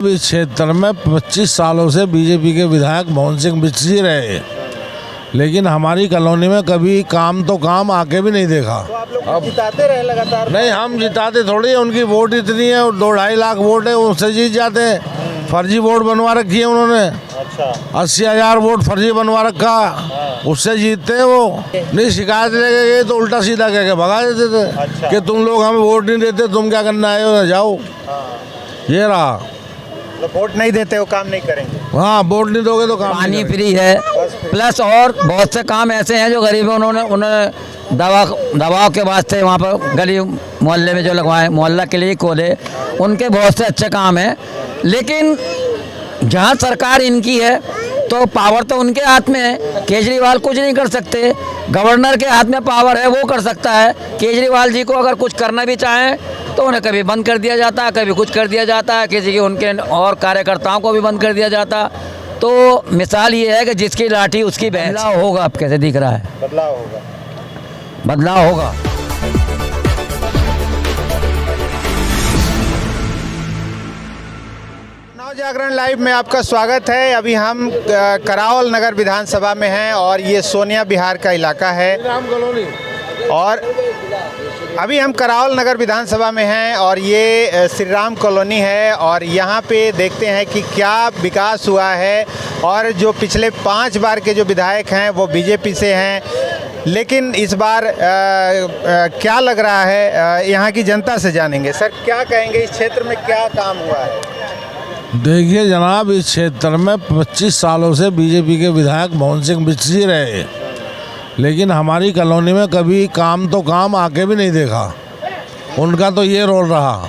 इस क्षेत्र में 25 सालों से बीजेपी के विधायक मोहन सिंह बिस्सी रहे, लेकिन हमारी कॉलोनी में कभी काम तो काम आके भी नहीं देखा। तो आप लोग जिताते रहे लगातार? नहीं, हम जिताते थोड़ी है, उनकी वोट इतनी है, 2-2.5 लाख वोट है, उनसे जीत जाते हैं। फर्जी वोट बनवा रखी है उन्होंने। अच्छा, 80,000 वोट फर्जी बनवा रखा, उससे जीतते हैं वो। नहीं, शिकायत लेके गए तो उल्टा सीधा कह के भगा देते थे। अच्छा। कि तुम लोग हमें वोट नहीं देते, तुम क्या करना आए हो, जाओ। ये रहा। तो वोट नहीं देते हो, काम नहीं करेंगे। हाँ, वोट नहीं दोगे तो काम पानी नहीं करेंगे। फ्री है, प्लस और बहुत से काम ऐसे हैं जो गरीब हैं, उन्होंने दवाओं के वास्ते वहाँ पर गली मोहल्ले में जो लगवाए, मोहल्ला क्लिनिक खोले, उनके बहुत से अच्छे काम हैं। लेकिन जहाँ सरकार इनकी है तो पावर तो उनके हाथ में है, केजरीवाल कुछ नहीं कर सकते। गवर्नर के हाथ में पावर है, वो कर सकता है। केजरीवाल जी को अगर कुछ करना भी चाहें तो उन्हें कभी बंद कर दिया जाता है, कभी कुछ कर दिया जाता है, किसी के उनके और कार्यकर्ताओं को भी बंद कर दिया जाता। तो मिसाल ये है कि जिसकी लाठी उसकी भैंस। बदलाव होगा, अब कैसे दिख रहा है? बदलाव होगा। बदलाव होगा। नव जागरण लाइव में आपका स्वागत है। अभी हम करावल नगर विधानसभा में हैं और ये सोनिया विहार का इलाका है। और अभी हम करावल नगर विधानसभा में हैं और ये श्री राम कॉलोनी है और यहाँ पे देखते हैं कि क्या विकास हुआ है। और जो पिछले 5 बार के जो विधायक हैं वो बीजेपी से हैं, लेकिन इस बार क्या लग रहा है, यहाँ की जनता से जानेंगे। सर, क्या कहेंगे, इस क्षेत्र में क्या काम हुआ है? देखिए जनाब, इस क्षेत्र में 25 सालों से बीजेपी के विधायक मोहन सिंह बिस्सी रहे, लेकिन हमारी कॉलोनी में कभी काम तो काम आके भी नहीं देखा। उनका तो ये रोल रहा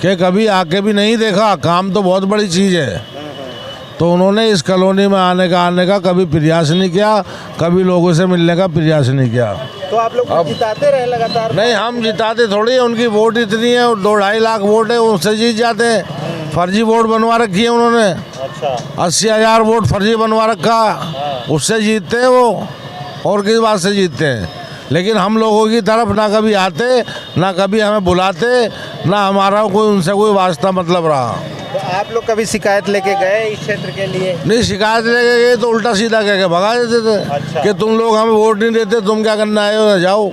कि कभी आके भी नहीं देखा, काम तो बहुत बड़ी चीज़ है। तो उन्होंने इस कॉलोनी में आने का कभी प्रयास नहीं किया, कभी लोगों से मिलने का प्रयास नहीं किया। तो आप लोग जिताते रहे लगातार? नहीं, हम जिताते थोड़ी है, उनकी वोट इतनी है, 2-2.5 लाख वोट है, उनसे जीत जाते हैं। फर्जी वोट बनवा रखी है उन्होंने। अच्छा, 80,000 वोट फर्जी बनवा रखा, उससे जीतते हैं वो, और किस बात से जीतते हैं। लेकिन हम लोगों की तरफ ना कभी आते, ना कभी हमें बुलाते, ना हमारा कोई उनसे कोई वास्ता मतलब रहा। तो आप लोग कभी शिकायत लेके गए इस क्षेत्र के लिए? नहीं, शिकायत लेके गए तो उल्टा सीधा कह के भगा देते थे। अच्छा। कि तुम लोग हमें वोट नहीं देते, तुम क्या करना आए हो, जाओ।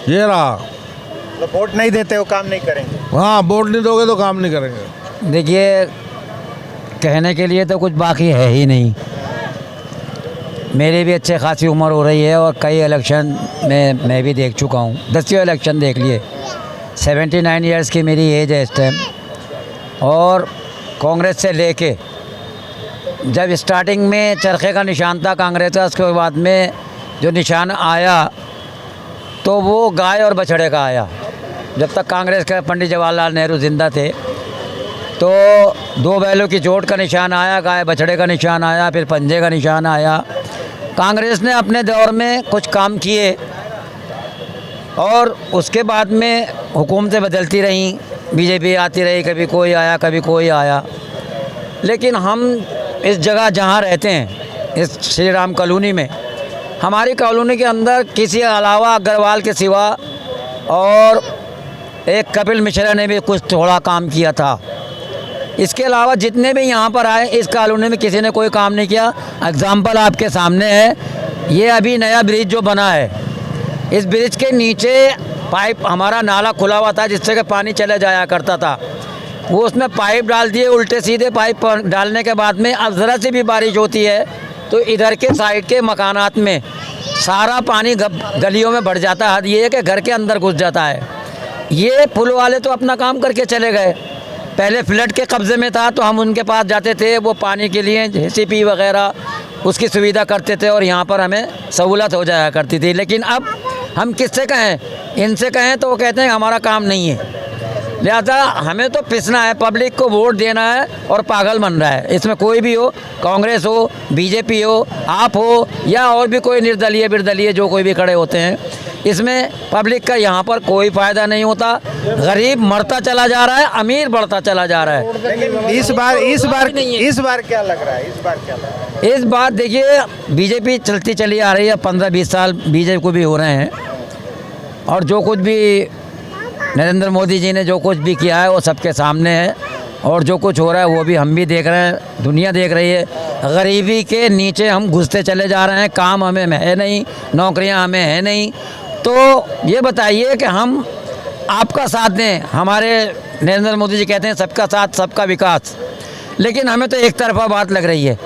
ये रहा। तो वोट नहीं देते हो, काम नहीं करेंगे। हाँ, वोट नहीं दोगे तो काम नहीं करेंगे। देखिए, कहने के लिए तो कुछ बाकी है ही नहीं। मेरी भी अच्छे खासी उम्र हो रही है और कई इलेक्शन में मैं भी देख चुका हूँ। 10वें इलेक्शन देख लिए। 79 ईयर्स की मेरी एज है इस टाइम। और कांग्रेस से लेके जब स्टार्टिंग में चरखे का निशान था कांग्रेस का, उसके बाद में जो निशान आया तो वो गाय और बछड़े का आया। जब तक कांग्रेस के पंडित जवाहरलाल नेहरू जिंदा थे तो 2 बैलों की चोट का निशान आया, गाय बछड़े का निशान आया, फिर पंजे का निशान आया। कांग्रेस ने अपने दौर में कुछ काम किए और उसके बाद में हुकूमतें बदलती रहीं, बीजेपी आती रही, कभी कोई आया कभी कोई आया। लेकिन हम इस जगह जहाँ रहते हैं, इस श्री राम कॉलोनी में, हमारी कॉलोनी के अंदर किसी अलावा अग्रवाल के सिवा और एक कपिल मिश्रा ने भी कुछ थोड़ा काम किया था। इसके अलावा जितने भी यहाँ पर आए इस कॉलोनी में किसी ने कोई काम नहीं किया। एग्जाम्पल आपके सामने है, ये अभी नया ब्रिज जो बना है, इस ब्रिज के नीचे पाइप, हमारा नाला खुला हुआ था जिससे कि पानी चले जाया करता था, वो उसमें पाइप डाल दिए, उल्टे सीधे पाइप डालने के बाद में अब ज़रा सी भी बारिश होती है तो इधर के साइड के मकानात में सारा पानी गलियों में बढ़ जाता है। हद ये है कि घर के अंदर घुस जाता है। ये पुल वाले तो अपना काम करके चले गए। पहले फ्लड के कब्ज़े में था तो हम उनके पास जाते थे, वो पानी के लिए JCP वगैरह उसकी सुविधा करते थे और यहाँ पर हमें सहूलत हो जाया करती थी। लेकिन अब हम किससे कहें, इनसे कहें तो वो कहते हैं हमारा काम नहीं है। लिहाजा हमें तो पिसना है, पब्लिक को वोट देना है और पागल बन रहा है। इसमें कोई भी हो, कांग्रेस हो, बीजेपी हो, आप हो या और भी कोई निर्दलीय बिरदलीय जो कोई भी खड़े होते हैं, इसमें पब्लिक का यहाँ पर कोई फ़ायदा नहीं होता। गरीब मरता चला जा रहा है, अमीर बढ़ता चला जा रहा है। लेकिन इस बार क्या लग रहा है? इस बार देखिए, बीजेपी चलती चली आ रही है, 15-20 साल बीजेपी को भी हो रहे हैं और जो कुछ भी नरेंद्र मोदी जी ने जो कुछ भी किया है वो सबके सामने है। और जो कुछ हो रहा है वो भी हम भी देख रहे हैं, दुनिया देख रही है। गरीबी के नीचे हम घुसते चले जा रहे हैं, काम हमें है नहीं, नौकरियां हमें है नहीं। तो ये बताइए कि हम आपका साथ दें। हमारे नरेंद्र मोदी जी कहते हैं सबका साथ सबका विकास, लेकिन हमें तो एक तरफा बात लग रही है।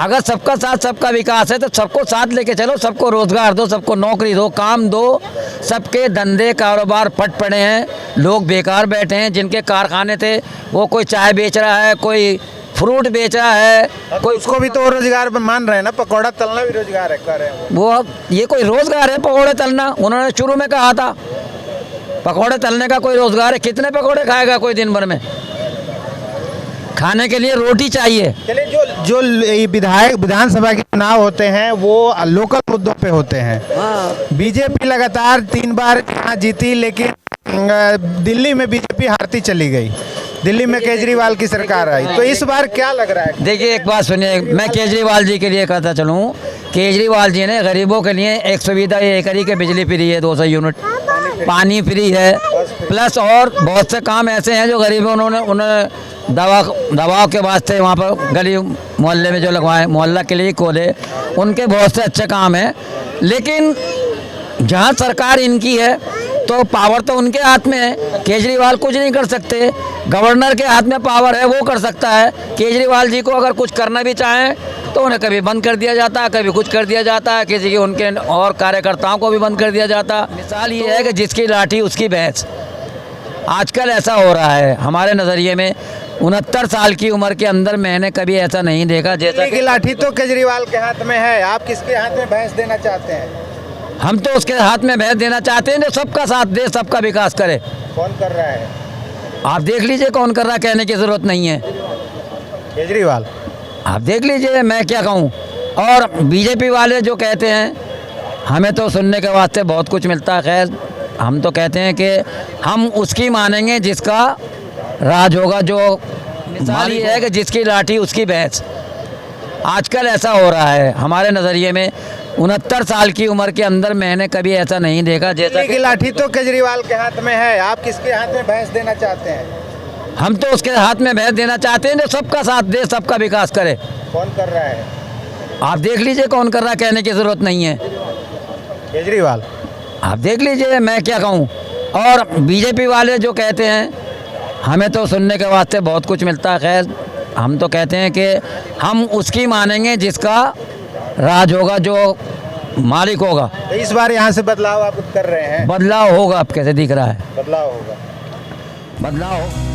अगर सबका साथ सबका विकास है तो सबको साथ लेके चलो, सबको रोज़गार दो, सबको नौकरी दो, काम दो। सबके धंधे कारोबार फट पड़े हैं, लोग बेकार बैठे हैं। जिनके कारखाने थे वो कोई चाय बेच रहा है, कोई फ्रूट बेच रहा है, कोई उसको भी तो रोजगार मान रहे हैं ना, पकौड़ा तलना भी रोजगार है, कर रहे हैं वो। वो ये कोई रोज़गार है पकौड़े तलना? उन्होंने शुरू में कहा था पकौड़े तलने का कोई रोज़गार है? कितने पकौड़े खाएगा कोई दिन भर में? खाने के लिए रोटी चाहिए। चलिए, जो विधानसभा के चुनाव होते हैं वो लोकल मुद्दों पे होते हैं। बीजेपी लगातार 3 बार यहाँ जीती, लेकिन दिल्ली में बीजेपी हारती चली गई। दिल्ली में केजरीवाल की सरकार आई, तो इस बार क्या लग रहा है? देखिए एक बात सुनिए, मैं केजरीवाल जी के लिए कहता चलूँ, केजरीवाल जी ने गरीबों के लिए एक सुविधा ये करी कि बिजली फ्री है, 200 यूनिट पानी फ्री है, प्लस और बहुत से काम ऐसे हैं जो गरीबों उन्होंने दवाओं के वास्ते वहाँ पर गली मोहल्ले में जो लगवाए, मोहल्ला के लिए खोले, उनके बहुत से अच्छे काम हैं। लेकिन जहाँ सरकार इनकी है तो पावर तो उनके हाथ में है, केजरीवाल कुछ नहीं कर सकते। गवर्नर के हाथ में पावर है, वो कर सकता है। केजरीवाल जी को अगर कुछ करना भी चाहें तो उन्हें कभी बंद कर दिया जाता है, कभी कुछ कर दिया जाता है, किसी के उनके और कार्यकर्ताओं को भी बंद कर दिया जाता है। मिसाल ये है कि जिसकी लाठी उसकी भैंस। आजकल ऐसा हो रहा है हमारे नज़रिए में। 69 साल की उम्र के अंदर मैंने कभी ऐसा नहीं देखा जैसा की लाठी तो केजरीवाल के हाथ में है, आप किसके हाथ में भैंस देना चाहते हैं? हम तो उसके हाथ में भैंस देना चाहते हैं जो सबका साथ दे, सबका विकास करे। कौन कर रहा है? आप देख लीजिए कौन कर रहा है, कहने की ज़रूरत नहीं है। केजरीवाल, आप देख लीजिए, मैं क्या कहूँ। और बीजेपी वाले जो कहते हैं, हमें तो सुनने के वास्ते बहुत कुछ मिलता है। खैर, हम तो कहते हैं कि हम उसकी मानेंगे जिसका राज होगा। जो मिसाल ये है कि जिसकी लाठी उसकी भैंस। आजकल ऐसा हो रहा है हमारे नज़रिए में। 69 साल की उम्र के अंदर मैंने कभी ऐसा नहीं देखा जैसा की लाठी तो केजरीवाल के हाथ में है, आप किसके हाथ में भैंस देना चाहते हैं? हम तो उसके हाथ में भैंस देना चाहते हैं जो सबका साथ दे, सबका विकास करे। कौन कर रहा है? आप देख लीजिए कौन कर रहा है, कहने की ज़रूरत नहीं है। केजरीवाल, आप देख लीजिए, मैं क्या कहूँ। और बीजेपी वाले जो कहते हैं, हमें तो सुनने के वास्ते बहुत कुछ मिलता है। खैर, हम तो कहते हैं कि हम उसकी मानेंगे जिसका राज होगा, जो मालिक होगा। तो इस बार यहाँ से बदलाव आप कर रहे हैं? बदलाव होगा, अब कैसे दिख रहा है? बदलाव होगा। बदलाव हो